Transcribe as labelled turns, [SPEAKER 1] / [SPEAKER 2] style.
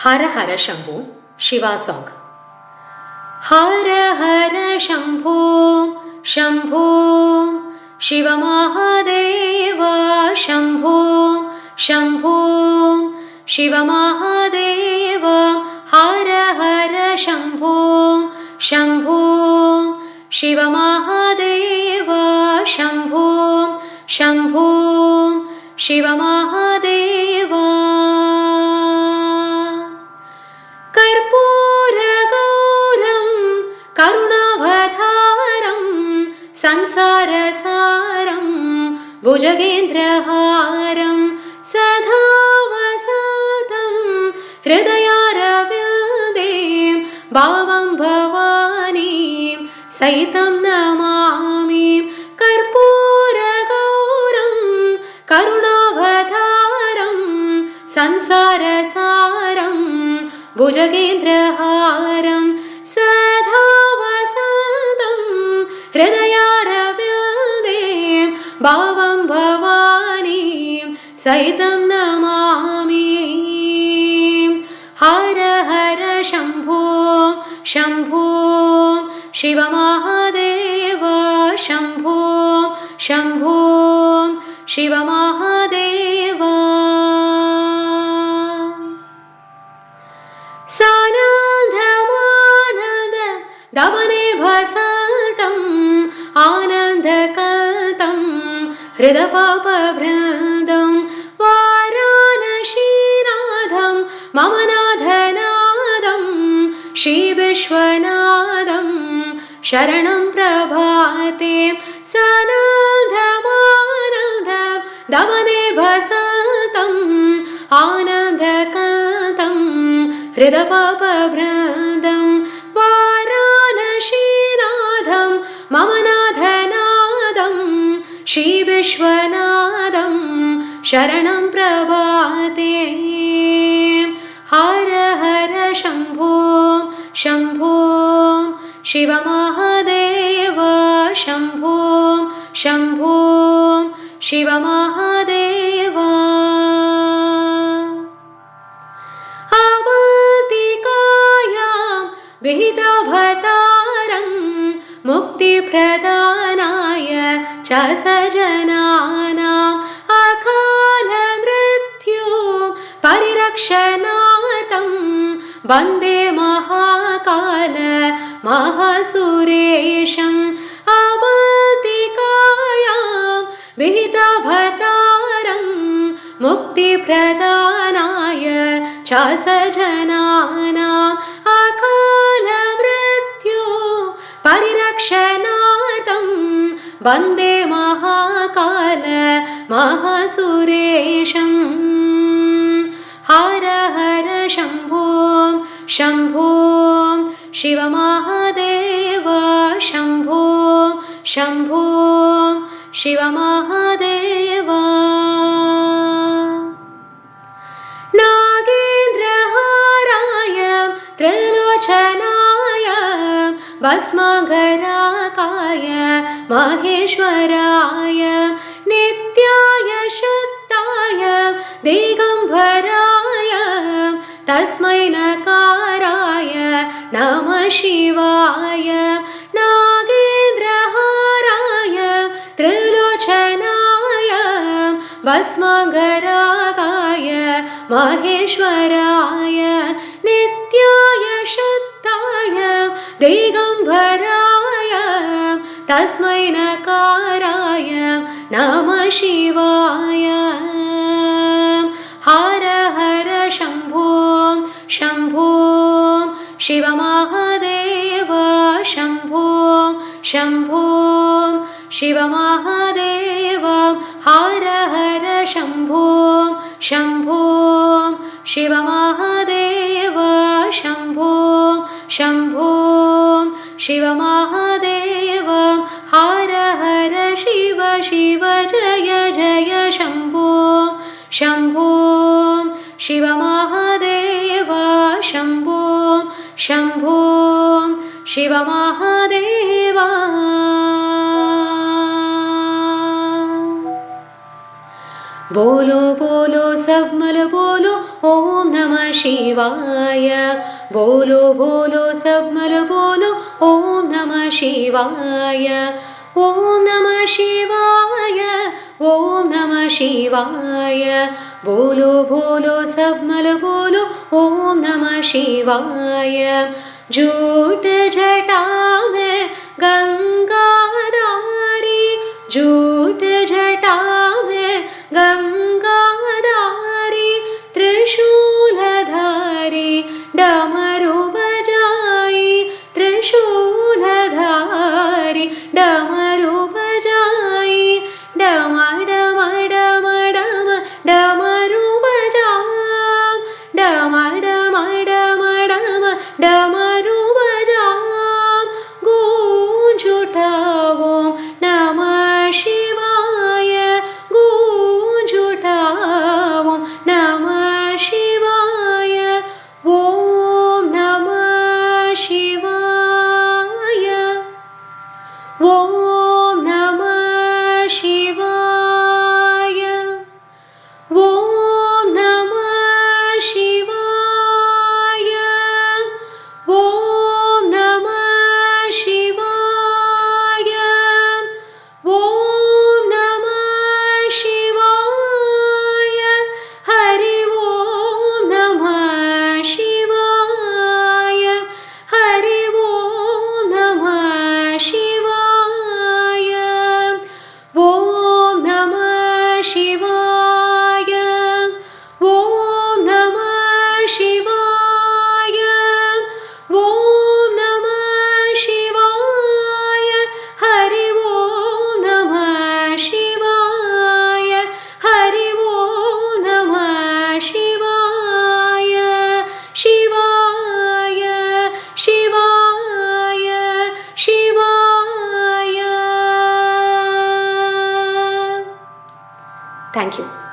[SPEAKER 1] ಹರ ಹರ Shambhu Shiva song. ಹರ ಹರ ಶಂಭು ಶಂಭು ಶಿವ ಮಹಾದೇವ ಶಂಭು ಶಂಭು ಶಿವ ಮಹಾದೇವ. ಹರ ಹರ ಶಂಭು ಶಂಭು ಶಿವ ಮಹಾದೇವ ಶಂಭು ಶಂಭು ಶಿವ ಮಹಾದೇವ. ಕರ್ಪೂರ ಗೌರಂ ಕರುಣಾವತಾರಂ ಸಂಸಾರ ಸಾರಂ ಭುಜಗೇಂದ್ರಹಾರಂ ಸದಾ ವಸತಂ ಹೃದಯಾರವಿಂದೇ ಭಾವಂ ಭವಾನೀಂ ಸಹಿತಂ ನಮಾಮಿ. ಕರ್ಪೂರ ಗೌರಂ ಕರುಣಾವತಾರಂ ಸಂಸಾರ ಸಾರಂ ಭುಜಗೇಂದ್ರಹಾರಂ ಸದಾ ವಸತಂ ಹೃದಯಾರವಿಂದೇ ಭಾವಂ ಭವಾನೀಂ ಸಹಿತಂ ನಮಾಮಿ. ಹರ ಹರ ಶಂಭೋ ಶಂಭೋ ಶಿವ ಮಹಾದೇವ ಶಂಭೋ ಶಂಭೋ ಶಿವ ಮಹಾದೇವ. ಸಾನಂದಮಾನಂದ ದಮನೆ ಭಸಂತಂ ಆನಂದಕಲ್ತಂ ಹೃದಪಾಪ ಭೃಂದಂ ವಾರಾಣಸೀನಾಥಂ ಮಮ ನಾಥನಾದಂ ಶ್ರೀ ವಿಶ್ವನಾಥಂ ಶರಣಂ ಪ್ರಭಾತೆ. ಸಾನಂದಮಾನಂದ ದಮನೆ ಭಸಂತಂ ಆನಂದಕಲ್ತಂ ಹೃದಪಾಪ ಭೃಂದಂ ವಾರಾಣಸೀನಾಥಂ ಮಮ ನಾಥನಾದಂ ಶ್ರೀ ವಿಶ್ವನಾಥಂ ಶರಣಂ ಪ್ರಭಾತೆ. ಹರ ಹರ ಶಂಭೋ ಶಂಭೋ ಶಿವ ಮಹಾದೇವ ಶಂಭೋ ಶಂಭೋ ಶಿವ ಮಹಾದೇವ. ವಿಹಿತಭತಾರಂ ಮುಕ್ತಿಪ್ರದಾನಾಯ ಚ ಸಜನಾನಾಂ ಅಕಾಲ ಮೃತ್ಯು ಪರಿರಕ್ಷಣಾರ್ಥಂ ವಂದೇ ಮಹಾಕಾಲ ಮಹಾಸುರೇಶಂ. ಅವಂತಿಕಾಯಾಂ ವಿಹಿತಭತಾರಂ ಮುಕ್ತಿಪ್ರದಾನಾಯ ಚ ಸಜನಾನಾಂ ಅಕಾಲ ಮೃತ್ಯು ಪರಿರಕ್ಷಣಾರ್ಥಂ ವಂದೇ ಮಹಾಕಾಲ ಮಹಾಸುರೇಶಂ. ಹರ ಹರ ಶಂಭೋ ಶಂಭೋ ಶಿವ ಮಹಾದೇವ ಶಂಭೋ ಶಂಭೋ ಶಿವ ಮಹಾದೇವ. ನಾಗೇಂದ್ರಹಾರಾಯ ತ್ರಿಲೋಚನಾಯ ಭಸ್ಮಾಂಗರಾಕಾಯ ಮಹೇಶ್ವರಾಯ ನಿತ್ಯಾಯ ಶಕ್ತಾಯ ದಿಗಂಬರಾಯ ತಸ್ಮೈ ನಕಾರಾಯ ನಮಃ ಶಿವಾಯ. ನಾಗೇಂದ್ರಹಾರಾಯ ತ್ರಿಲೋಚನಾಯ ಭಸ್ಮಾಂಗರಾಕಾಯ ಮಹೇಶ್ವರಾಯ ನಿತ್ಯಾಯ ಶಕ್ತಾಯ ದಿಗಂಬರಾಯ ತಸ್ಮೈ ನಕಾರಾಯ ನಮಃ ಶಿವಾಯ. ಹರ ಹರ ಶಂಭೋ ಶಂಭೋ ಶಿವ ಮಹಾದೇವ ಶಂಭೋ ಶಂಭೋ ಶಿವ ಮಹಾದೇವ. ಹರ ಹರ ಶಂಭೋ ಶಂಭೋ ಶಿವ ಮಹಾದೇವ ಶಂಭೋ ಶಂಭೋ ಶಿವ ಮಹಾದೇವ. ಹರ ಹರ ಶಿವ ಶಿವ ಜಯ ಜಯ ಶಂಭೋ ಶಂಭೋ ಶಿವ ಮಹಾದೇವ ಶಂಭೋ ಶಂಭೋ ಶಿವ ಮಹಾದೇವ. बोलो बोलो सब मल बोलो ओम नमः नमः शिवाय बोलो बोलो सब मिल बोलो ओम नमः शिवाय ओम नमः शिवाय ओम नमः शिवाय बोलो बोलो सब मिल बोलो ओम नमः शिवाय झूठ जटा में गंगाधारी झूठ जटा में गंगाधारी त्रिशूलधारी डमरू बजाई त्रिशूलधारी डमरू बजाई डम डम डम डम डमरू बजा डम डम डम डम डमरू बजा गूंज उठा ओम नमः शिवाय गूंज उठा ओम नमः शिवाय ओम नमः शिवाय ओम नमः शिवाय ओम नमः शिवाय ओम नमः शिवाय ओम नमः शिवाय हरि ओम नमः शिवाय हरि ओम नमः शिवाय ओम नमः शिवाय ओम नमः शिवाय ओम नमः शिवाय हरि ओम नमः शिवाय हरि ओम नमः शिवाय शिवाय शिवाय शिवाय Thank you.